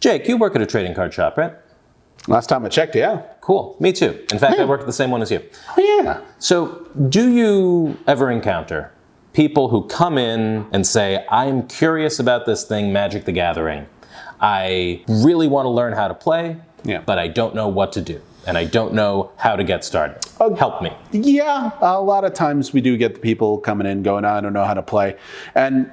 Jake, you work at a trading card shop, right? Last time I checked, yeah. Cool. Me too. In fact, I work at the same one as you. Oh, yeah. So, do you ever encounter people who come in and say, I'm curious about this thing, Magic the Gathering. I really want to learn how to play, but I don't know what to do. And I don't know how to get started. Help me. Yeah, a lot of times we do get the people coming in going, I don't know how to play. And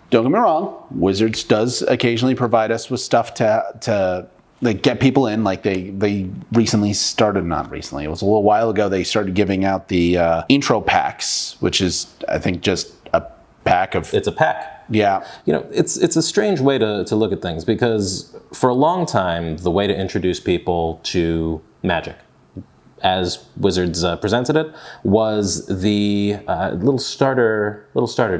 don't get me wrong, Wizards does occasionally provide us with stuff to like get people in. Like they recently started, not recently, it was a little while ago, they started giving out the intro packs, which is, I think, just a pack of... It's a pack. Yeah. You know, it's a strange way to look at things, because for a long time, the way to introduce people to Magic, as Wizards presented it, was the little starter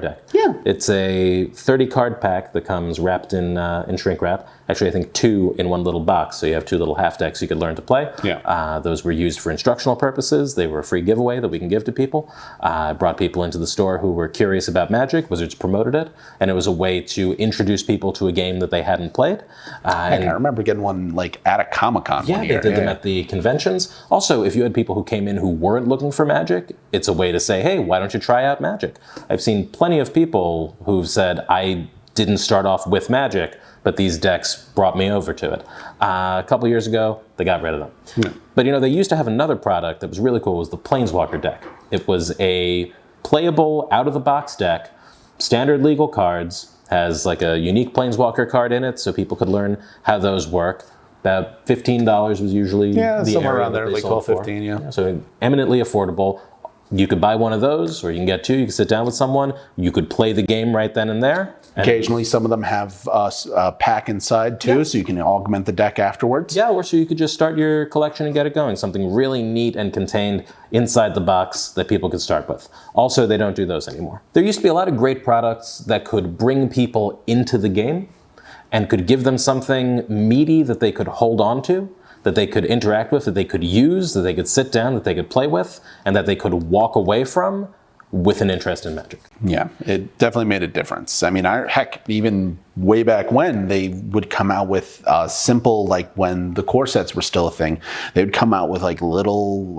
deck. Yeah. It's a 30 card pack that comes wrapped in shrink wrap. Actually, I think 2 in one little box, so you have 2 little half decks you could learn to play. Yeah. Those were used for instructional purposes. They were a free giveaway that we can give to people. I brought people into the store who were curious about Magic. Wizards promoted it, and it was a way to introduce people to a game that they hadn't played. And I remember getting one like at a Comic-Con one year. Yeah, they did them at the conventions. Also, if you had people who came in who weren't looking for Magic, it's a way to say, hey, why don't you try out Magic? I've seen plenty of people who've said, I didn't start off with Magic, but these decks brought me over to it. A couple years ago, they got rid of them. Yeah. But you know, they used to have another product that was really cool, was the Planeswalker deck. It was a playable, out-of-the-box deck, standard legal cards, has like a unique Planeswalker card in it, so people could learn how those work. About $15 was usually the somewhere area around there, like 12, 15, yeah. So eminently affordable. You could buy one of those, or you can get 2. You can sit down with someone. You could play the game right then and there. Occasionally, some of them have a pack inside too, so you can augment the deck afterwards. Yeah, or so you could just start your collection and get it going. Something really neat and contained inside the box that people could start with. Also, they don't do those anymore. There used to be a lot of great products that could bring people into the game and could give them something meaty that they could hold on to, that they could interact with, that they could use, that they could sit down, that they could play with, and that they could walk away from with an interest in Magic. Yeah, it definitely made a difference. I mean, heck, even way back when, they would come out with simple, like when the core sets were still a thing, they would come out with like little,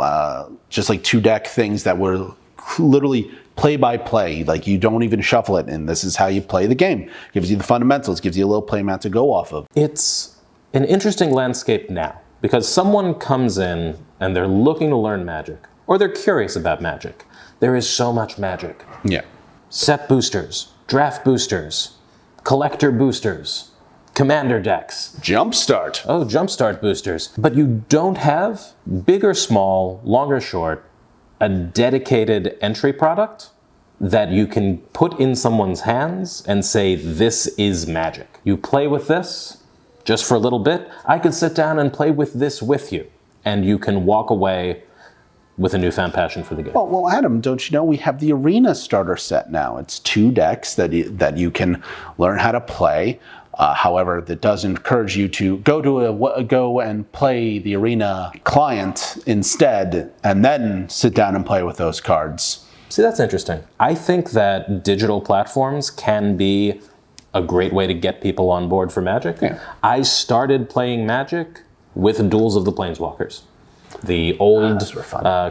just like 2-deck things that were literally play-by-play, like you don't even shuffle it, and this is how you play the game. Gives you the fundamentals, gives you a little playmat to go off of. It's an interesting landscape now, because someone comes in and they're looking to learn Magic, or they're curious about Magic. There is so much Magic. Yeah. Set boosters, draft boosters, collector boosters, commander decks. Jumpstart. Oh, jumpstart boosters. But you don't have, big or small, long or short, a dedicated entry product that you can put in someone's hands and say, this is Magic. You play with this just for a little bit. I could sit down and play with this with you, and you can walk away with a newfound passion for the game. Well, Adam, don't you know we have the Arena starter set now? It's 2 decks that you can learn how to play. However, that does encourage you to go and play the Arena client instead, and then sit down and play with those cards. See, that's interesting. I think that digital platforms can be a great way to get people on board for Magic. Yeah. I started playing Magic with Duels of the Planeswalkers. The old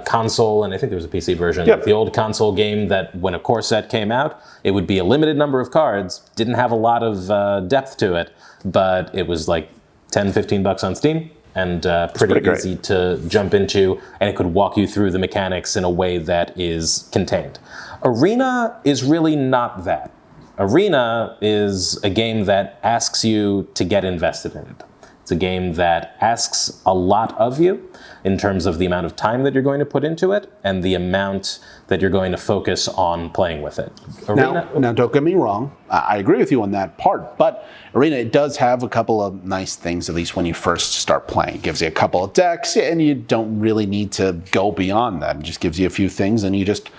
console, and I think there was a PC version, the old console game that when a core set came out, it would be a limited number of cards, didn't have a lot of depth to it, but it was like $10, $15 on Steam, and pretty easy to jump into, and it could walk you through the mechanics in a way that is contained. Arena is really not that. Arena is a game that asks you to get invested in it. It's a game that asks a lot of you in terms of the amount of time that you're going to put into it and the amount that you're going to focus on playing with it. Now, don't get me wrong. I agree with you on that part, but Arena, it does have a couple of nice things, at least when you first start playing. It gives you a couple of decks, and you don't really need to go beyond that. It just gives you a few things, and you just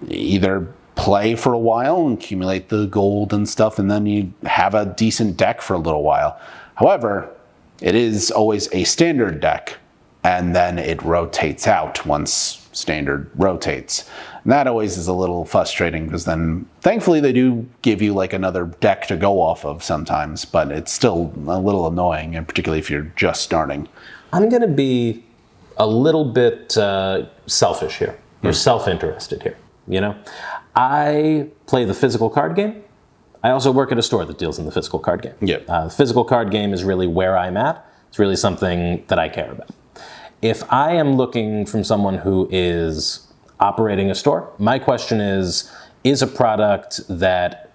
either play for a while and accumulate the gold and stuff, and then you have a decent deck for a little while. However, it is always a standard deck, and then it rotates out once standard rotates. And that always is a little frustrating because then thankfully they do give you like another deck to go off of sometimes, but it's still a little annoying, and particularly if you're just starting. I'm going to be a little bit selfish here. You're self-interested here, you know? I play the physical card game. I also work at a store that deals in the physical card game. Yeah. The physical card game is really where I'm at. It's really something that I care about. If I am looking from someone who is operating a store, my question is a product that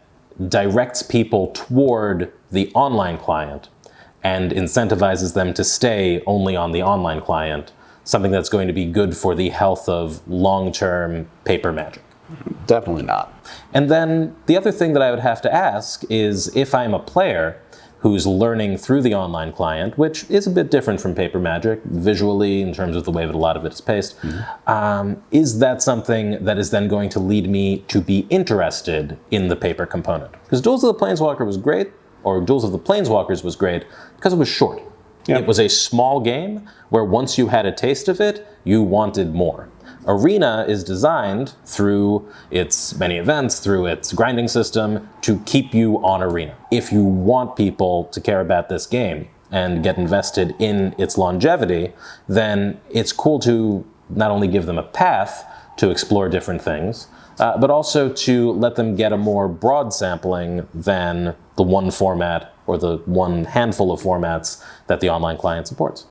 directs people toward the online client and incentivizes them to stay only on the online client, something that's going to be good for the health of long-term paper Magic? Definitely not. And then the other thing that I would have to ask is if I'm a player who's learning through the online client, which is a bit different from paper Magic visually in terms of the way that a lot of it is paced, is that something that is then going to lead me to be interested in the paper component? Because Duels of the Planeswalker was great, or Duels of the Planeswalkers was great, because it was short. Yep. It was a small game where once you had a taste of it, you wanted more. Arena is designed through its many events, through its grinding system, to keep you on Arena. If you want people to care about this game and get invested in its longevity, then it's cool to not only give them a path to explore different things, but also to let them get a more broad sampling than the one format or the one handful of formats that the online client supports.